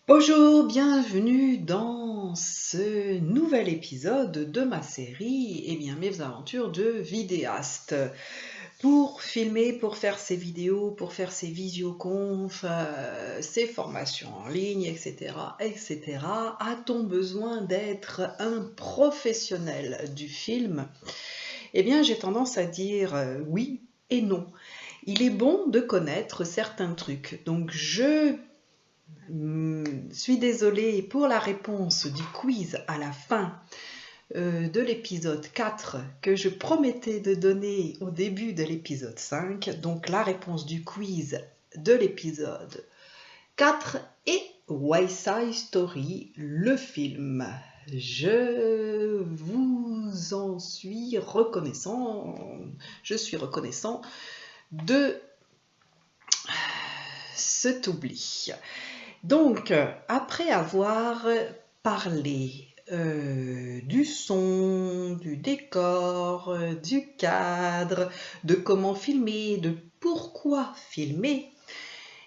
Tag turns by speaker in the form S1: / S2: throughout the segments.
S1: Bonjour, bienvenue dans ce nouvel épisode de ma série, mes aventures de vidéaste. Pour filmer, pour faire ces vidéos, pour faire ces visioconf, ces formations en ligne, etc., a-t-on besoin d'être un professionnel du film? J'ai tendance à dire oui et non. Il est bon de connaître certains trucs, donc je suis désolée pour la réponse du quiz à la fin de l'épisode 4 que je promettais de donner au début de l'épisode 5. Donc la réponse du quiz de l'épisode 4 est West Side Story, le film. Je vous en suis reconnaissant. Je suis reconnaissant de cet oubli. Donc, après avoir parlé du son, du décor, du cadre, de comment filmer, de pourquoi filmer,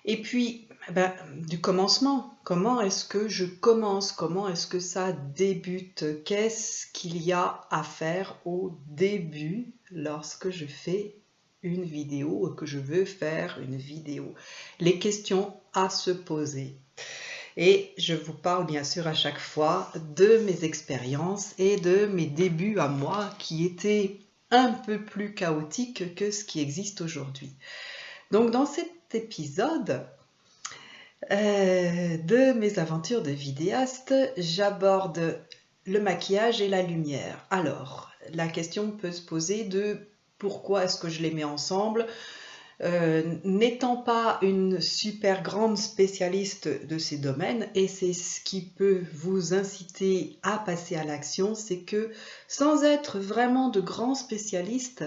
S1: et puis du commencement. Comment est-ce que je commence? Comment est-ce que ça débute? Qu'est-ce qu'il y a à faire au début lorsque je fais une vidéo ou que je veux faire une vidéo? Les questions à se poser. Et je vous parle bien sûr à chaque fois de mes expériences et de mes débuts à moi qui étaient un peu plus chaotiques que ce qui existe aujourd'hui. Donc dans cet épisode de mes aventures de vidéaste, j'aborde le maquillage et la lumière. Alors, la question peut se poser de pourquoi est-ce que je les mets ensemble? N'étant pas une super grande spécialiste de ces domaines, et c'est ce qui peut vous inciter à passer à l'action, c'est que sans être vraiment de grands spécialistes,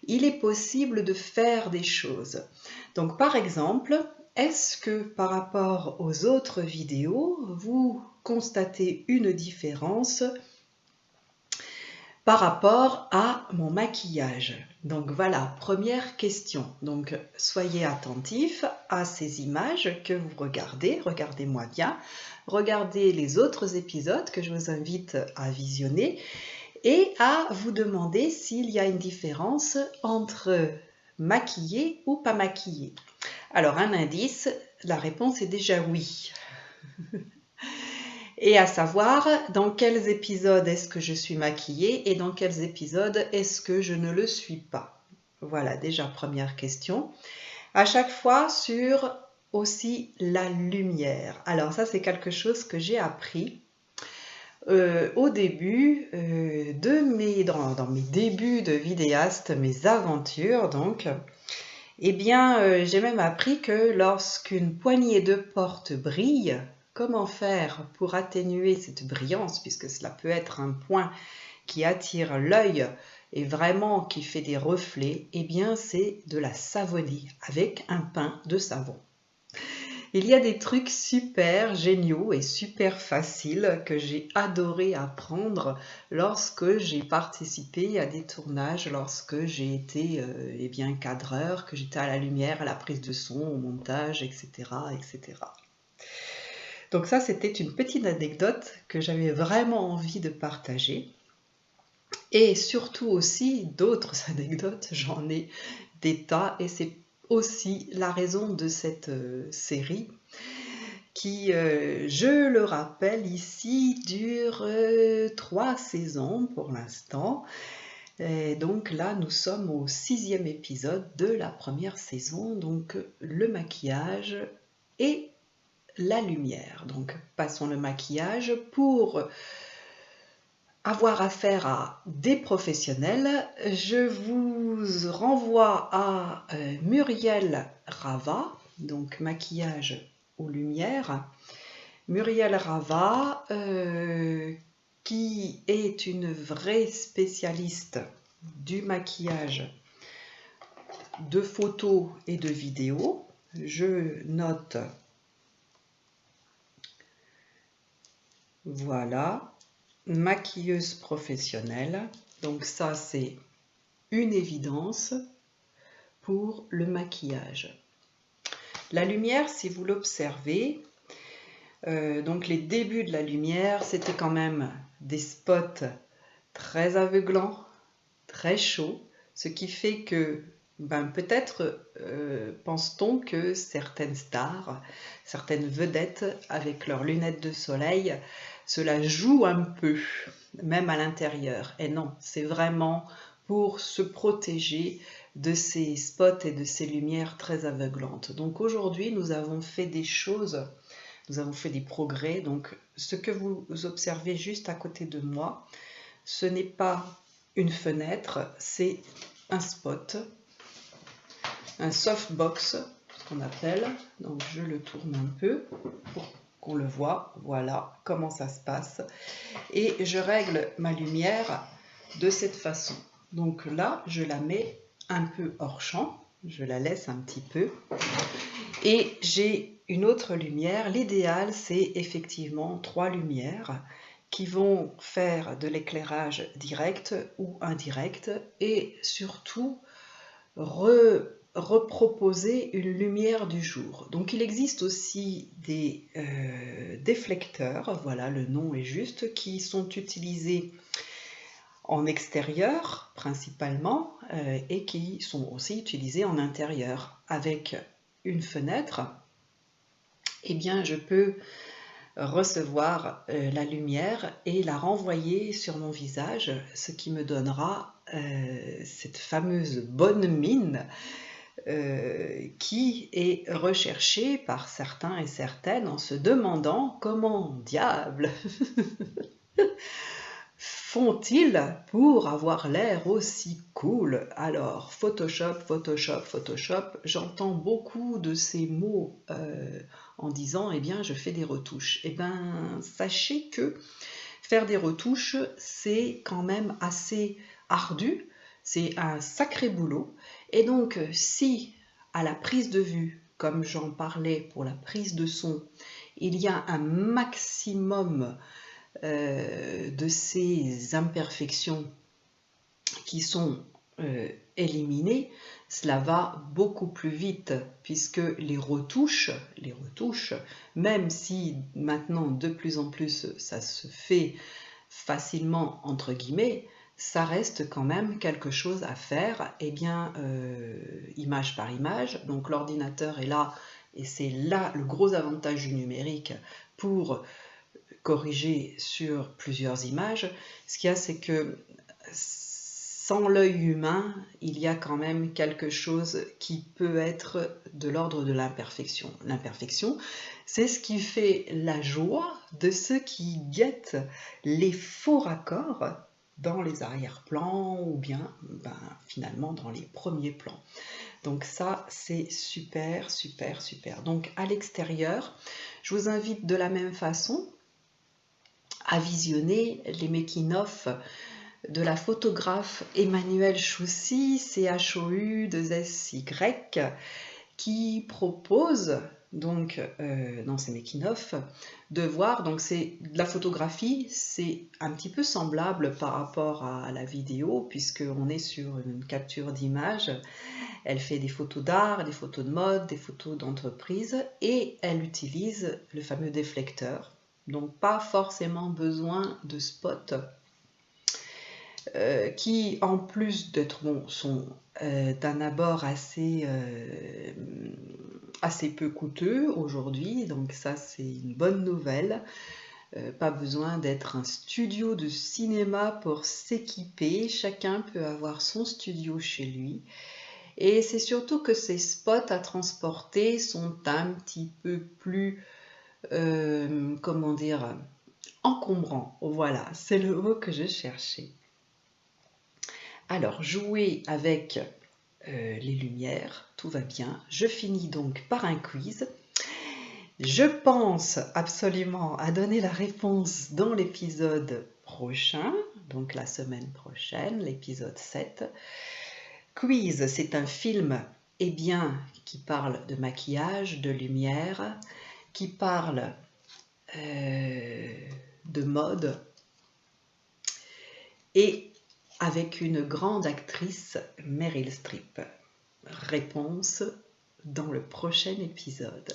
S1: il est possible de faire des choses. Donc par exemple, est-ce que par rapport aux autres vidéos, vous constatez une différence par rapport à mon maquillage? Donc voilà, première question. Donc soyez attentifs à ces images que vous regardez, regardez-moi bien, regardez les autres épisodes que je vous invite à visionner et à vous demander s'il y a une différence entre maquillé ou pas maquillé. Alors un indice, la réponse est déjà oui. Et à savoir dans quels épisodes est-ce que je suis maquillée et dans quels épisodes est-ce que je ne le suis pas. Voilà, déjà première question. À chaque fois sur aussi la lumière. Alors ça, c'est quelque chose que j'ai appris au début dans mes débuts de vidéaste, mes aventures donc. J'ai même appris que lorsqu'une poignée de porte brille, comment faire pour atténuer cette brillance, puisque cela peut être un point qui attire l'œil et vraiment qui fait des reflets, c'est de la savonner avec un pain de savon. Il y a des trucs super géniaux et super faciles que j'ai adoré apprendre lorsque j'ai participé à des tournages, lorsque j'ai été cadreur, que j'étais à la lumière, à la prise de son, au montage, etc. Donc ça, c'était une petite anecdote que j'avais vraiment envie de partager. Et surtout aussi d'autres anecdotes, j'en ai des tas et c'est aussi la raison de cette série qui, je le rappelle ici, dure 3 saisons pour l'instant. Et donc là, nous sommes au 6e épisode de la première saison, donc le maquillage et la lumière. Donc passons le maquillage pour avoir affaire à des professionnels. Je vous renvoie à Muriel Rava, donc maquillage aux lumières. Muriel Rava, qui est une vraie spécialiste du maquillage de photos et de vidéos. Je note, voilà, maquilleuse professionnelle. Donc ça, c'est une évidence pour le maquillage. La lumière, si vous l'observez, Donc les débuts de la lumière, c'était quand même des spots très aveuglants, très chauds, ce qui fait que peut-être pense-t-on que certaines stars, certaines vedettes avec leurs lunettes de soleil, cela joue un peu, même à l'intérieur. Et non, c'est vraiment pour se protéger de ces spots et de ces lumières très aveuglantes. Donc aujourd'hui, nous avons fait des choses, nous avons fait des progrès. Donc ce que vous observez juste à côté de moi, ce n'est pas une fenêtre, c'est un spot, un softbox, ce qu'on appelle. Donc je le tourne un peu pour qu'on le voit. Voilà comment ça se passe. Et je règle ma lumière de cette façon. Donc là, je la mets un peu hors champ, je la laisse un petit peu. Et j'ai une autre lumière. L'idéal, c'est effectivement 3 lumières qui vont faire de l'éclairage direct ou indirect et surtout reproposer une lumière du jour. Donc il existe aussi des déflecteurs, voilà, le nom est juste, qui sont utilisés en extérieur principalement et qui sont aussi utilisés en intérieur. Avec une fenêtre, eh bien je peux recevoir la lumière et la renvoyer sur mon visage, ce qui me donnera cette fameuse bonne mine qui est recherchée par certains et certaines en se demandant comment diable font-ils pour avoir l'air aussi cool? Alors, Photoshop, Photoshop, Photoshop, j'entends beaucoup de ces mots en disant, eh bien, je fais des retouches. Eh bien, sachez que faire des retouches, c'est quand même assez ardu, c'est un sacré boulot. Et donc, si à la prise de vue, comme j'en parlais pour la prise de son, il y a un maximum de ces imperfections qui sont éliminées, cela va beaucoup plus vite puisque les retouches, même si maintenant de plus en plus ça se fait facilement entre guillemets, ça reste quand même quelque chose à faire, et bien image par image. Donc l'ordinateur est là et c'est là le gros avantage du numérique pour corriger sur plusieurs images. Ce qu'il y a, c'est que sans l'œil humain, il y a quand même quelque chose qui peut être de l'ordre de l'imperfection. L'imperfection, c'est ce qui fait la joie de ceux qui guettent les faux raccords dans les arrière-plans ou bien finalement dans les premiers plans. Donc ça, c'est super, super, super. Donc à l'extérieur, je vous invite de la même façon à visionner les making-of de la photographe Emmanuelle Choussy, CHOU2SY, qui propose donc dans ses making-of de voir, donc c'est de la photographie, c'est un petit peu semblable par rapport à la vidéo puisqu'on est sur une capture d'image. Elle fait des photos d'art, des photos de mode, des photos d'entreprise et elle utilise le fameux déflecteur. Donc pas forcément besoin de spots qui en plus d'être sont d'un abord assez peu coûteux aujourd'hui, donc ça c'est une bonne nouvelle. Pas besoin d'être un studio de cinéma pour s'équiper, chacun peut avoir son studio chez lui. Et c'est surtout que ces spots à transporter sont un petit peu plus, comment dire, encombrants. Voilà, c'est le mot que je cherchais. Alors, jouer avec les lumières, tout va bien. Je finis donc par un quiz. Je pense absolument à donner la réponse dans l'épisode prochain, donc la semaine prochaine, l'épisode 7. Quiz, c'est un film qui parle de maquillage, de lumière, qui parle de mode et avec une grande actrice, Meryl Streep. Réponse dans le prochain épisode.